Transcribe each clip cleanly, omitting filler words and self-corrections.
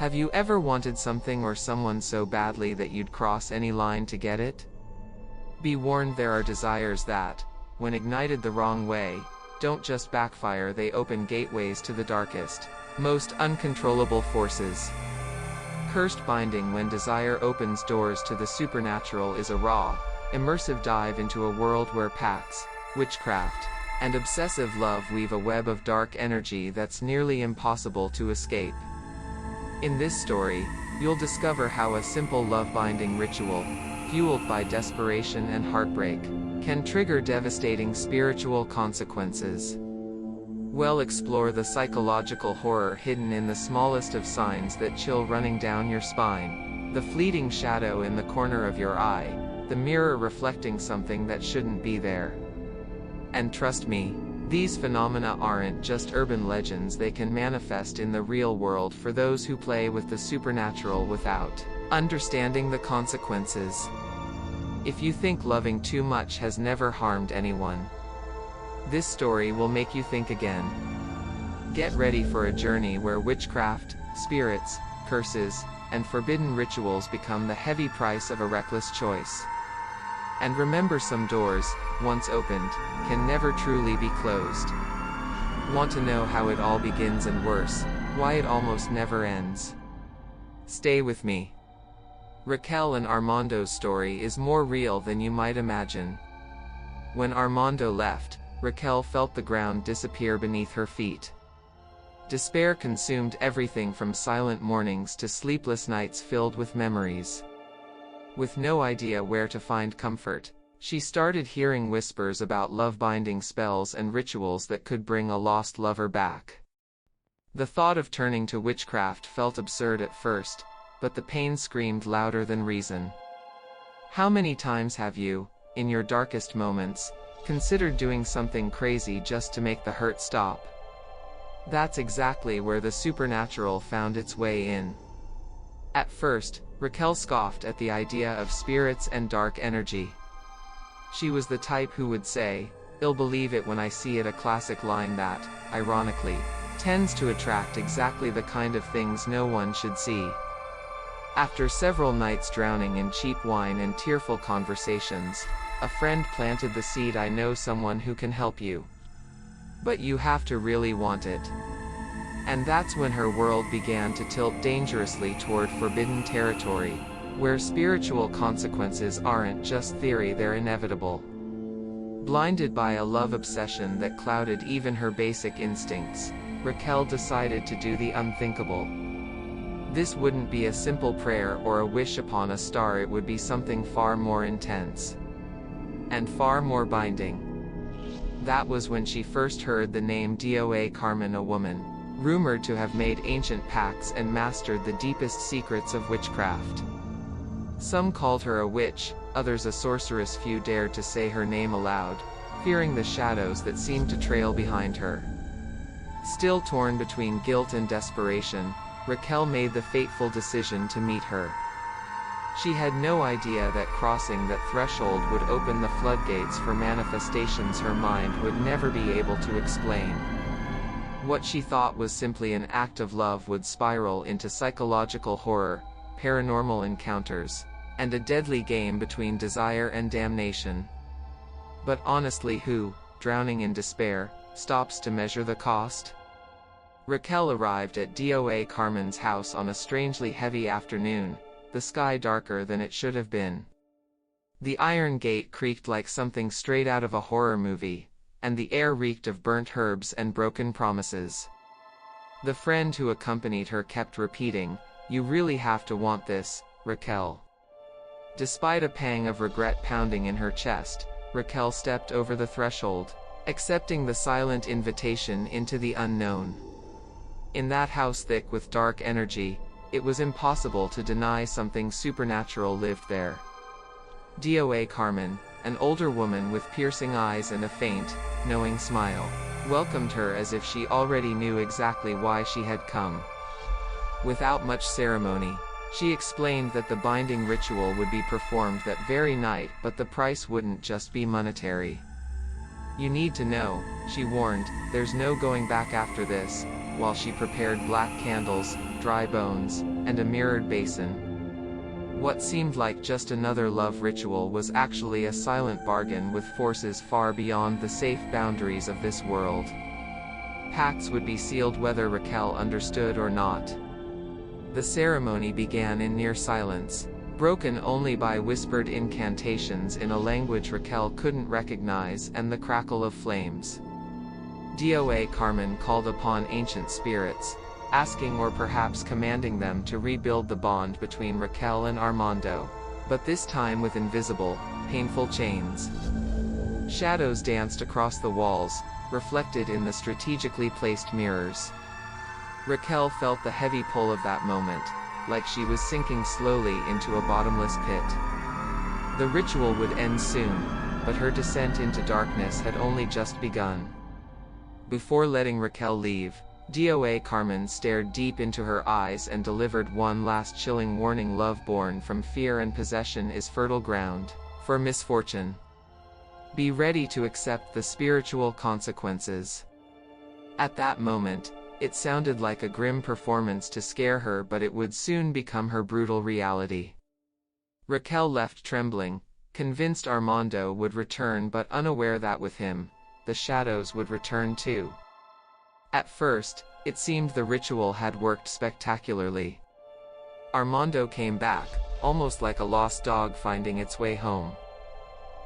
Have you ever wanted something or someone so badly that you'd cross any line to get it? Be warned, there are desires that, when ignited the wrong way, don't just backfire, they open gateways to the darkest, most uncontrollable forces. Cursed binding. When desire opens doors to the supernatural is a raw, immersive dive into a world where pacts, witchcraft, and obsessive love weave a web of dark energy that's nearly impossible to escape. In this story, you'll discover how a simple love-binding ritual, fueled by desperation and heartbreak, can trigger devastating spiritual consequences. We'll explore the psychological horror hidden in the smallest of signs that chill running down your spine, the fleeting shadow in the corner of your eye, the mirror reflecting something that shouldn't be there. And trust me, these phenomena aren't just urban legends, they can manifest in the real world for those who play with the supernatural without understanding the consequences. If you think loving too much has never harmed anyone, this story will make you think again. Get ready for a journey where witchcraft, spirits, curses, and forbidden rituals become the heavy price of a reckless choice. And remember, some doors, once opened, can never truly be closed. Want to know how it all begins and worse, why it almost never ends? Stay with me. Raquel and Armando's story is more real than you might imagine. When Armando left, Raquel felt the ground disappear beneath her feet. Despair consumed everything from silent mornings to sleepless nights filled with memories. With no idea where to find comfort, she started hearing whispers about love-binding spells and rituals that could bring a lost lover back. The thought of turning to witchcraft felt absurd at first, but the pain screamed louder than reason. How many times have you, in your darkest moments, considered doing something crazy just to make the hurt stop? That's exactly where the supernatural found its way in. At first, Raquel scoffed at the idea of spirits and dark energy. She was the type who would say, "I'll believe it when I see it," a classic line that, ironically, tends to attract exactly the kind of things no one should see. After several nights drowning in cheap wine and tearful conversations, a friend planted the seed, "I know someone who can help you. But you have to really want it." And that's when her world began to tilt dangerously toward forbidden territory, where spiritual consequences aren't just theory, they're inevitable. Blinded by a love obsession that clouded even her basic instincts, Raquel decided to do the unthinkable. This wouldn't be a simple prayer or a wish upon a star, it would be something far more intense. And far more binding. That was when she first heard the name Doa Carmen, a woman rumored to have made ancient pacts and mastered the deepest secrets of witchcraft. Some called her a witch, others a sorceress. Few dared to say her name aloud, fearing the shadows that seemed to trail behind her. Still torn between guilt and desperation, Raquel made the fateful decision to meet her. She had no idea that crossing that threshold would open the floodgates for manifestations her mind would never be able to explain. What she thought was simply an act of love would spiral into psychological horror, paranormal encounters, and a deadly game between desire and damnation. But honestly, who, drowning in despair, stops to measure the cost? Raquel arrived at Doa Carmen's house on a strangely heavy afternoon, the sky darker than it should have been. The iron gate creaked like something straight out of a horror movie, and the air reeked of burnt herbs and broken promises. The friend who accompanied her kept repeating, "You really have to want this, Raquel." Despite a pang of regret pounding in her chest, Raquel stepped over the threshold, accepting the silent invitation into the unknown. In that house thick with dark energy, it was impossible to deny something supernatural lived there. Doa Carmen, an older woman with piercing eyes and a faint, knowing smile, welcomed her as if she already knew exactly why she had come. Without much ceremony, she explained that the binding ritual would be performed that very night, but the price wouldn't just be monetary. "You need to know," she warned, "there's no going back after this," while she prepared black candles, dry bones, and a mirrored basin. What seemed like just another love ritual was actually a silent bargain with forces far beyond the safe boundaries of this world. Pacts would be sealed whether Raquel understood or not. The ceremony began in near silence, broken only by whispered incantations in a language Raquel couldn't recognize and the crackle of flames. DOA Carmen called upon ancient spirits, asking or perhaps commanding them to rebuild the bond between Raquel and Armando, but this time with invisible, painful chains. Shadows danced across the walls, reflected in the strategically placed mirrors. Raquel felt the heavy pull of that moment, like she was sinking slowly into a bottomless pit. The ritual would end soon, but her descent into darkness had only just begun. Before letting Raquel leave, DOA Carmen stared deep into her eyes and delivered one last chilling warning: love born from fear and possession is fertile ground for misfortune. Be ready to accept the spiritual consequences. At that moment, it sounded like a grim performance to scare her, but it would soon become her brutal reality. Raquel left trembling, convinced Armando would return but unaware that with him, the shadows would return too. At first, it seemed the ritual had worked spectacularly. Armando came back, almost like a lost dog finding its way home.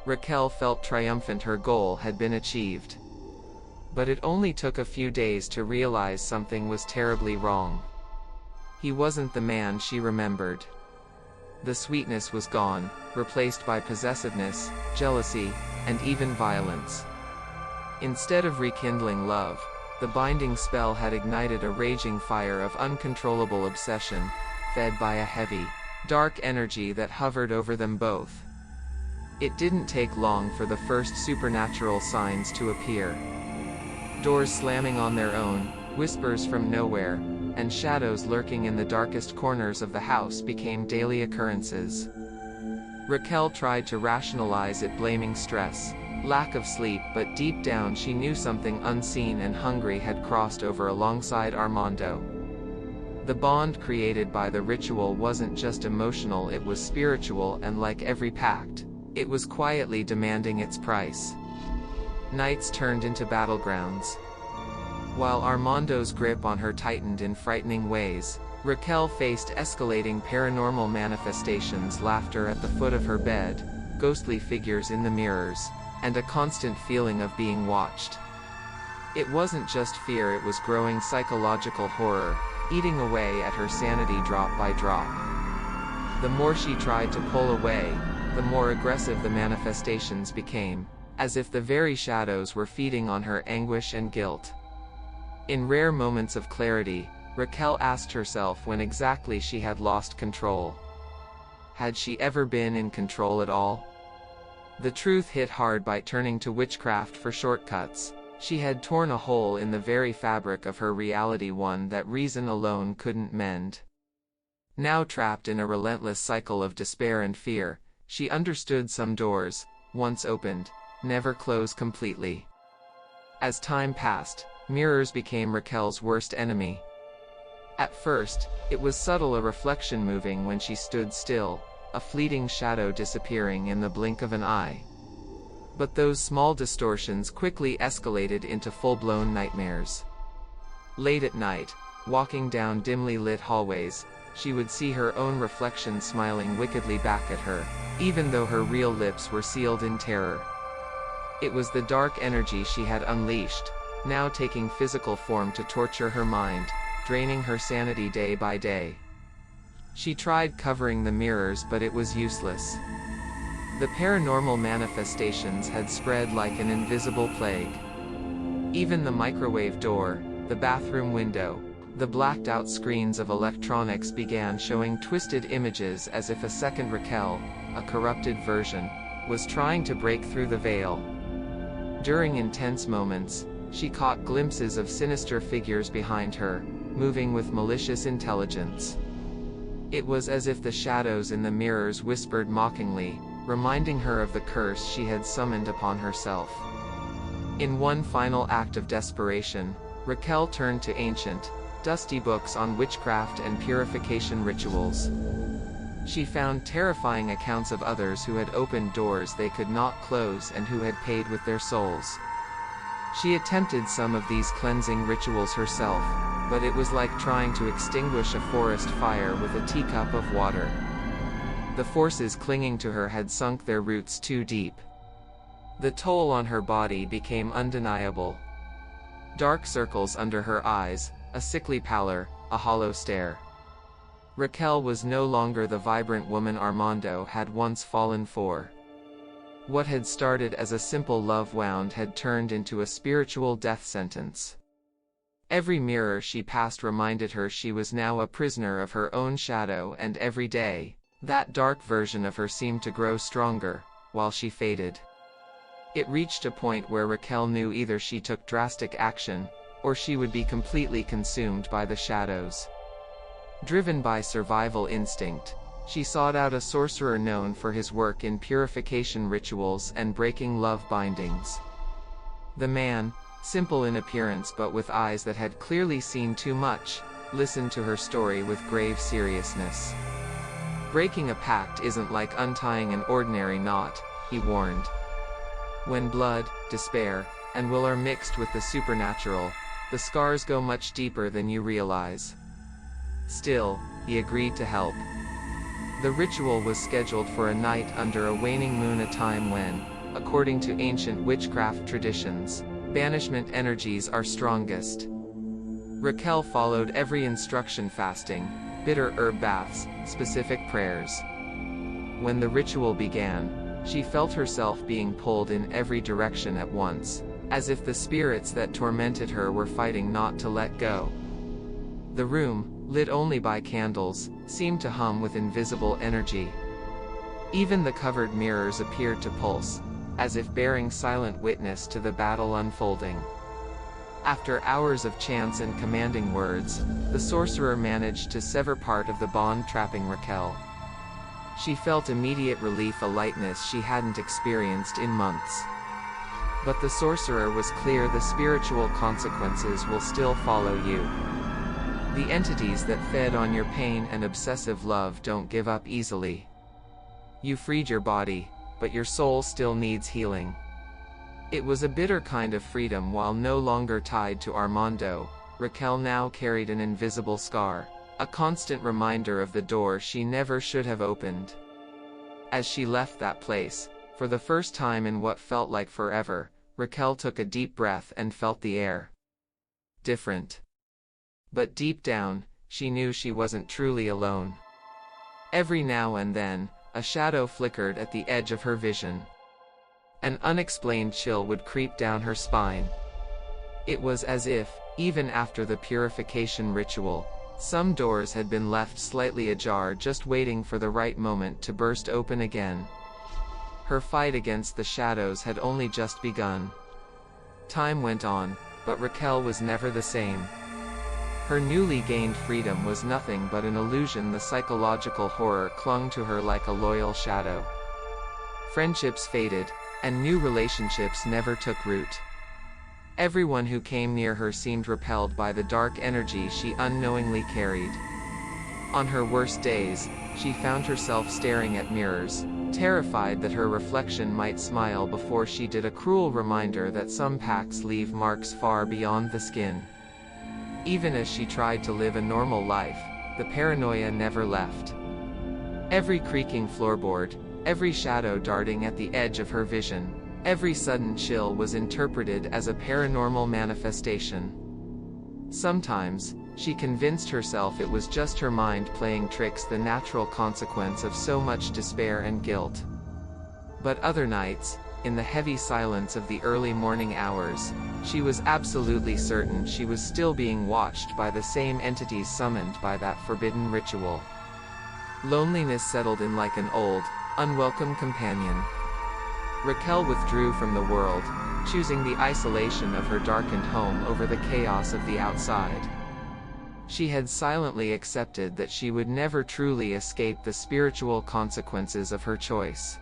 Raquel felt triumphant, her goal had been achieved. But it only took a few days to realize something was terribly wrong. He wasn't the man she remembered. The sweetness was gone, replaced by possessiveness, jealousy, and even violence. Instead of rekindling love, the binding spell had ignited a raging fire of uncontrollable obsession, fed by a heavy, dark energy that hovered over them both. It didn't take long for the first supernatural signs to appear. Doors slamming on their own, whispers from nowhere, and shadows lurking in the darkest corners of the house became daily occurrences. Raquel tried to rationalize it, blaming stress, lack of sleep, but deep down she knew something unseen and hungry had crossed over alongside Armando. The bond created by the ritual wasn't just emotional, it was spiritual, and like every pact, it was quietly demanding its price. Nights turned into battlegrounds. While Armando's grip on her tightened in frightening ways, Raquel faced escalating paranormal manifestations: laughter at the foot of her bed, ghostly figures in the mirrors, and a constant feeling of being watched. It wasn't just fear, it was growing psychological horror, eating away at her sanity drop by drop. The more she tried to pull away, the more aggressive the manifestations became, as if the very shadows were feeding on her anguish and guilt. In rare moments of clarity, Raquel asked herself when exactly she had lost control. Had she ever been in control at all? The truth hit hard. By turning to witchcraft for shortcuts, she had torn a hole in the very fabric of her reality, one that reason alone couldn't mend. Now trapped in a relentless cycle of despair and fear, she understood some doors, once opened, never close completely. As time passed, mirrors became Raquel's worst enemy. At first, it was subtle, a reflection moving when she stood still, a fleeting shadow disappearing in the blink of an eye. But those small distortions quickly escalated into full-blown nightmares. Late at night, walking down dimly lit hallways, she would see her own reflection smiling wickedly back at her, even though her real lips were sealed in terror. It was the dark energy she had unleashed, now taking physical form to torture her mind, draining her sanity day by day. She tried covering the mirrors, but it was useless. The paranormal manifestations had spread like an invisible plague. Even the microwave door, the bathroom window, the blacked-out screens of electronics began showing twisted images, as if a second Raquel, a corrupted version, was trying to break through the veil. During intense moments, she caught glimpses of sinister figures behind her, moving with malicious intelligence. It was as if the shadows in the mirrors whispered mockingly, reminding her of the curse she had summoned upon herself. In one final act of desperation, Raquel turned to ancient, dusty books on witchcraft and purification rituals. She found terrifying accounts of others who had opened doors they could not close and who had paid with their souls. She attempted some of these cleansing rituals herself, but it was like trying to extinguish a forest fire with a teacup of water. The forces clinging to her had sunk their roots too deep. The toll on her body became undeniable. Dark circles under her eyes, a sickly pallor, a hollow stare. Raquel was no longer the vibrant woman Armando had once fallen for. What had started as a simple love wound had turned into a spiritual death sentence. Every mirror she passed reminded her she was now a prisoner of her own shadow, and every day, that dark version of her seemed to grow stronger, while she faded. It reached a point where Raquel knew either she took drastic action, or she would be completely consumed by the shadows. Driven by survival instinct, she sought out a sorcerer known for his work in purification rituals and breaking love bindings. The man, simple in appearance but with eyes that had clearly seen too much, listened to her story with grave seriousness. Breaking a pact isn't like untying an ordinary knot, he warned. When blood, despair, and will are mixed with the supernatural, the scars go much deeper than you realize. Still, he agreed to help. The ritual was scheduled for a night under a waning moon, a time when, according to ancient witchcraft traditions, banishment energies are strongest. Raquel followed every instruction, fasting, bitter herb baths, specific prayers. When the ritual began, she felt herself being pulled in every direction at once, as if the spirits that tormented her were fighting not to let go. The room, lit only by candles, seemed to hum with invisible energy. Even the covered mirrors appeared to pulse, as if bearing silent witness to the battle unfolding. After hours of chants and commanding words, the sorcerer managed to sever part of the bond trapping Raquel. She felt immediate relief, a lightness she hadn't experienced in months. But the sorcerer was clear: the spiritual consequences will still follow you. The entities that fed on your pain and obsessive love don't give up easily. You freed your body, but your soul still needs healing. It was a bitter kind of freedom. While no longer tied to Armando, Raquel now carried an invisible scar, a constant reminder of the door she never should have opened. As she left that place, for the first time in what felt like forever, Raquel took a deep breath and felt the air different. But deep down, she knew she wasn't truly alone. Every now and then, a shadow flickered at the edge of her vision. An unexplained chill would creep down her spine. It was as if, even after the purification ritual, some doors had been left slightly ajar, just waiting for the right moment to burst open again. Her fight against the shadows had only just begun. Time went on, but Raquel was never the same. Her newly gained freedom was nothing but an illusion. The psychological horror clung to her like a loyal shadow. Friendships faded, and new relationships never took root. Everyone who came near her seemed repelled by the dark energy she unknowingly carried. On her worst days, she found herself staring at mirrors, terrified that her reflection might smile before she did, a cruel reminder that some pacts leave marks far beyond the skin. Even as she tried to live a normal life, the paranoia never left. Every creaking floorboard, every shadow darting at the edge of her vision, every sudden chill was interpreted as a paranormal manifestation. Sometimes, she convinced herself it was just her mind playing tricks, the natural consequence of so much despair and guilt. But other nights, in the heavy silence of the early morning hours, she was absolutely certain she was still being watched by the same entities summoned by that forbidden ritual. Loneliness settled in like an old, unwelcome companion. Raquel withdrew from the world, choosing the isolation of her darkened home over the chaos of the outside. She had silently accepted that she would never truly escape the spiritual consequences of her choice.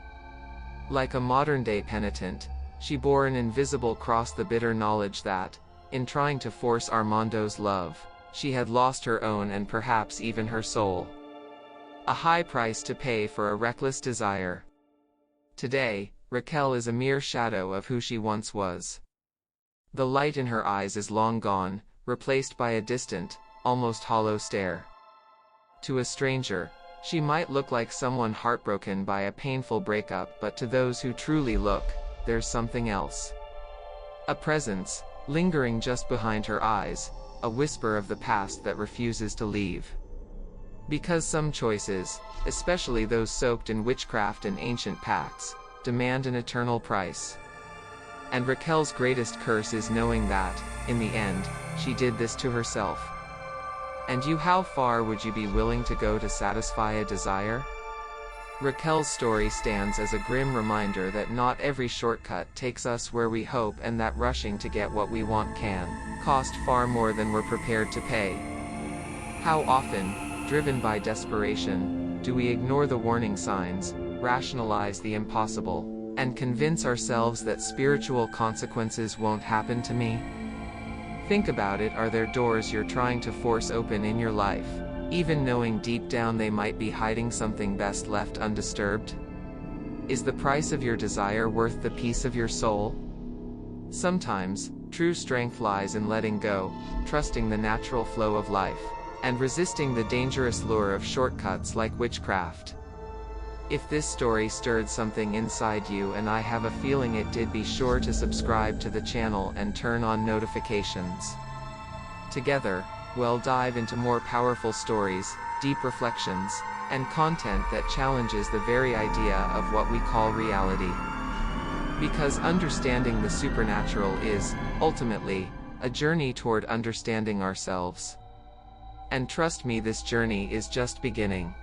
Like a modern-day penitent, She bore an invisible cross, the bitter knowledge that, in trying to force Armando's love, she had lost her own and perhaps even her soul. A high price to pay for a reckless desire. Today, Raquel is a mere shadow of who she once was. The light in her eyes is long gone, replaced by a distant, almost hollow stare. To a stranger, she might look like someone heartbroken by a painful breakup, but to those who truly look, there's something else. A presence, lingering just behind her eyes, a whisper of the past that refuses to leave. Because some choices, especially those soaked in witchcraft and ancient pacts, demand an eternal price. And Raquel's greatest curse is knowing that, in the end, she did this to herself. And you, how far would you be willing to go to satisfy a desire? Raquel's story stands as a grim reminder that not every shortcut takes us where we hope, and that rushing to get what we want can cost far more than we're prepared to pay. How often, driven by desperation, do we ignore the warning signs, rationalize the impossible, and convince ourselves that spiritual consequences won't happen to me? Think about it. Are there doors you're trying to force open in your life, even knowing deep down they might be hiding something best left undisturbed? Is the price of your desire worth the peace of your soul? Sometimes, true strength lies in letting go, trusting the natural flow of life, and resisting the dangerous lure of shortcuts like witchcraft. If this story stirred something inside you, and I have a feeling it did, be sure to subscribe to the channel and turn on notifications. Together, we'll dive into more powerful stories, deep reflections, and content that challenges the very idea of what we call reality. Because understanding the supernatural is, ultimately, a journey toward understanding ourselves. And trust me, this journey is just beginning.